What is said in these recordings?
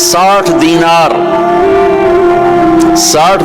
60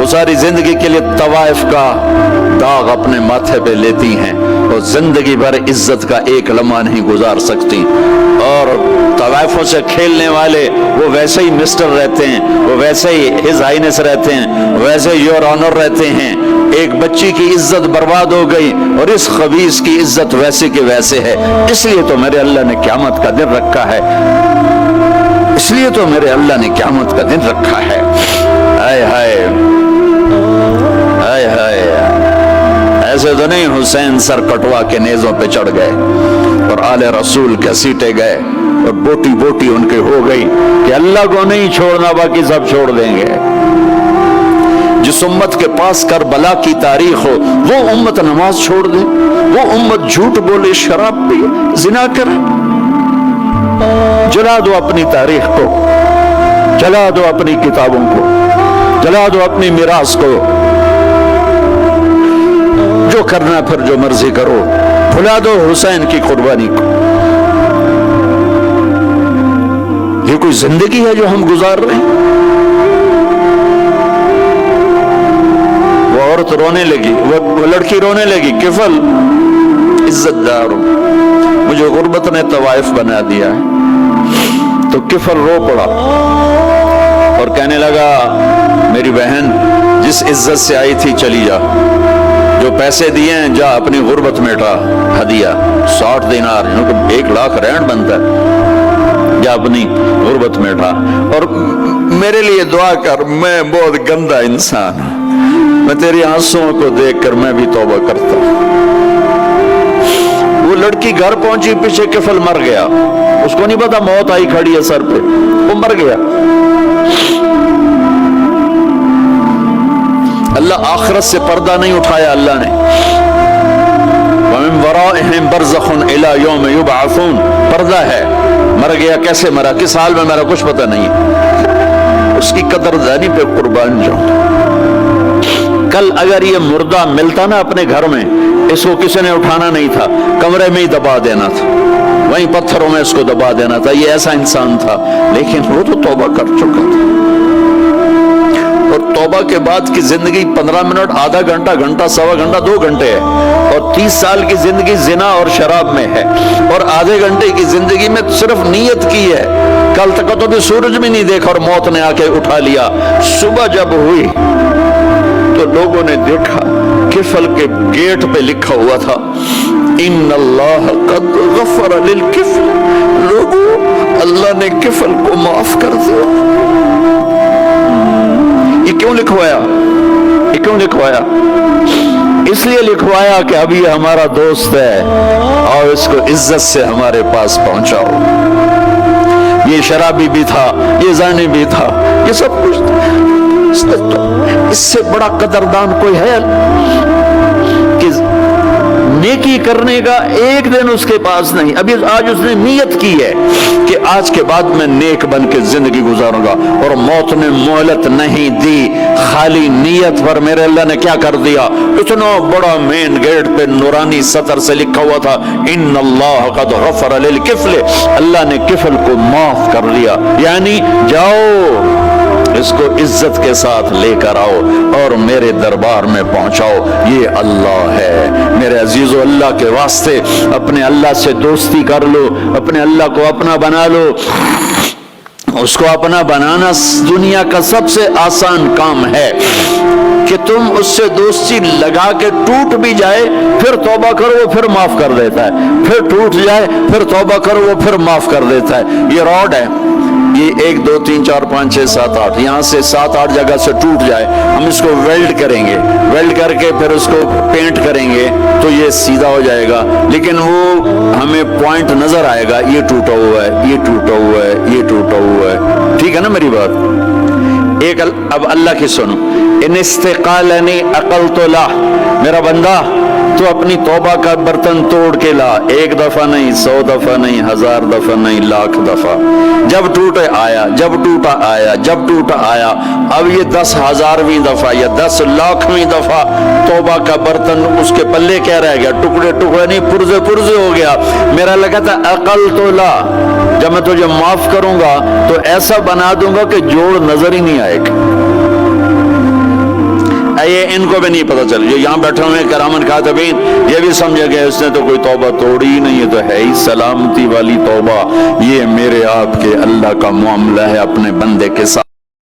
وہ ساری زندگی کے لیے طوائف کا داغ اپنے ماتھے پہ لیتی ہیں، اور زندگی بھر عزت کا ایک لمحہ نہیں گزار سکتی۔ اور طوائفوں سے کھیلنے والے وہ ویسے ہی مسٹر رہتے ہیں، وہ ویسے ہی ہز ہائنس رہتے ہیں، ویسے یور آنر رہتے ہیں۔ ایک بچی کی عزت برباد ہو گئی اور اس خبیث کی عزت ویسے کے ویسے ہے۔ اس لیے تو میرے اللہ نے قیامت کا دن رکھا ہے، اس لیے تو میرے اللہ نے قیامت کا دن رکھا ہے۔ ہائے ہائے ہائے ہائے، ایسے تو نہیں حسین سر کٹوا کے نیزوں پہ چڑھ گئے اور آل رسول گھسیٹے گئے اور بوٹی بوٹی ان کے ہو گئی کہ اللہ کو نہیں چھوڑنا باقی سب چھوڑ دیں گے۔ جس امت کے پاس کربلا کی تاریخ ہو وہ امت نماز چھوڑ دے، وہ امت جھوٹ بولے، شراب پیے، زنا کرے۔ جلا دو اپنی تاریخ کو، جلا دو اپنی کتابوں کو، جلا دو اپنی میراث کو، جو کرنا پھر جو مرضی کرو، بھلا دو حسین کی قربانی کو۔ یہ کوئی زندگی ہے جو ہم گزار رہے ہیں؟ وہ عورت رونے لگی، وہ لڑکی رونے لگی، کفل عزت دار ہوں، مجھے غربت نے طوائف بنا دیا ہے۔ تو کفل رو پڑا اور کہنے لگا میری بہن جس عزت سے آئی تھی چلی جا، جو پیسے دیے ہیں جا اپنی غربت میٹا، ہدیہ 60 دینار 1 لاکھ رینڈ بنتا ہے، جا اپنی غربت میٹا اور میرے لیے دعا کر، میں بہت گندا انسان ہوں، میں تیری آنسوؤں کو دیکھ کر میں بھی توبہ کرتا ہوں۔ وہ لڑکی گھر پہنچی، پیچھے کفل مر گیا، اس کو نہیں پتا موت آئی کھڑی ہے سر پہ، وہ مر گیا۔ اللہ آخرت سے پردہ نہیں اٹھایا اللہ نے۔ وَمِن وَرَائِهِمْ بَرْزَخٌ إِلَى يَوْمِ يُبْعَثُونَ، پردہ ہے، مر گیا، کیسے مرا، کس حال میں مرا، کچھ پتہ نہیں، اس کی قدردانی پہ قربان جاؤں۔ کل اگر یہ مردہ ملتا نا اپنے گھر میں، اس کو کسی نے اٹھانا نہیں تھا، کمرے میں ہی دبا دینا تھا، وہیں پتھروں میں اس کو دبا دینا تھا، یہ ایسا انسان تھا، لیکن وہ تو توبہ کر چکا تھا۔ اور توبہ کے بعد کی زندگی 15 منٹ، آدھا گھنٹہ، گھنٹہ، سوا گھنٹہ، 2 گھنٹے ہے، اور 30 سال کی زندگی زنا اور شراب میں ہے، اور آدھے گھنٹے کی زندگی میں صرف نیت کی ہے۔ کل تک تو بھی سورج بھی نہیں دیکھا اور موت نے آ کے اٹھا لیا۔ صبح جب ہوئی تو لوگوں نے دیکھا کفل کے گیٹ پہ لکھا ہوا تھا ان اللہ قد غفر للکفل، لوگوں اللہ نے کفل کو معاف کر دیا۔ یہ کیوں لکھوایا؟ یہ کیوں لکھوایا؟ اس لیے لکھوایا کہ اب یہ ہمارا دوست ہے اور اس کو عزت سے ہمارے پاس پہنچاؤ۔ یہ شرابی بھی تھا، یہ زانی بھی تھا، یہ سب کچھ تھا۔ اس سے بڑا قدردان کوئی ہے کہ نیکی کرنے کا ایک دن اس کے پاس نہیں؟ ابھی آج اس نے نیت کی ہے کہ آج کے بعد میں نیک بن کے زندگی گزاروں گا، اور موت نے مہلت نہیں دی، خالی نیت پر میرے اللہ نے کیا کر دیا، اتنا بڑا مین گیٹ پہ نورانی سطر سے لکھا ہوا تھا ان اللہ قد غفر للکفل، اللہ نے کفل کو معاف کر دیا، یعنی جاؤ اس کو عزت کے ساتھ لے کر آؤ اور میرے دربار میں پہنچاؤ، یہ اللہ ہے۔ میرے عزیزو، اللہ کے واسطے اپنے اللہ سے دوستی کر لو، اپنے اللہ کو اپنا بنا لو۔ اس کو اپنا بنانا دنیا کا سب سے آسان کام ہے کہ تم اس سے دوستی لگا کے ٹوٹ بھی جائے پھر توبہ کرو وہ پھر معاف کر دیتا ہے، پھر ٹوٹ جائے پھر توبہ کرو وہ پھر معاف کر دیتا ہے۔ یہ راڈ ہے، یہ 1 2 3 4 5 6 7 8 یہاں سے 7 8 جگہ سے ٹوٹ جائے، ہم اس کو ویلڈ کریں گے، ویلڈ کر کے پھر اس کو پینٹ کریں گے تو یہ سیدھا ہو جائے گا، لیکن وہ ہمیں پوائنٹ نظر آئے گا، یہ ٹوٹا ہوا ہے، یہ ٹوٹا ہوا ہے، یہ ٹوٹا ہوا ہے۔ ٹھیک ہے نا میری بات؟ ایک اب اللہ کی سنو، ان استقالنی عقلت له، میرا بندہ تو اپنی توبہ کا برتن توڑ کے لا، 1 دفعہ نہیں، 100 دفعہ نہیں، 1000 دفعہ نہیں، 1,00,000 دفعہ، جب ٹوٹے آیا، جب ٹوٹا آیا، جب ٹوٹا آیا، اب یہ 10,000ویں دفعہ یا 10,00,000ویں دفعہ توبہ کا برتن اس کے پلے کیا رہ گیا، ٹکڑے ٹکڑے نہیں، پرزے پرزے ہو گیا۔ میرا لگا تھا عقل تو لا، جب میں تجھے معاف کروں گا تو ایسا بنا دوں گا کہ جوڑ نظر ہی نہیں آئے گا۔ یہ ان کو بھی نہیں پتہ چل، جو یہاں بیٹھے ہوئے کرامن کاتبین یہ بھی سمجھے گئے اس نے تو کوئی توبہ توڑی ہی نہیں، یہ تو ہے ہی سلامتی والی توبہ۔ یہ میرے آپ کے اللہ کا معاملہ ہے اپنے بندے کے ساتھ۔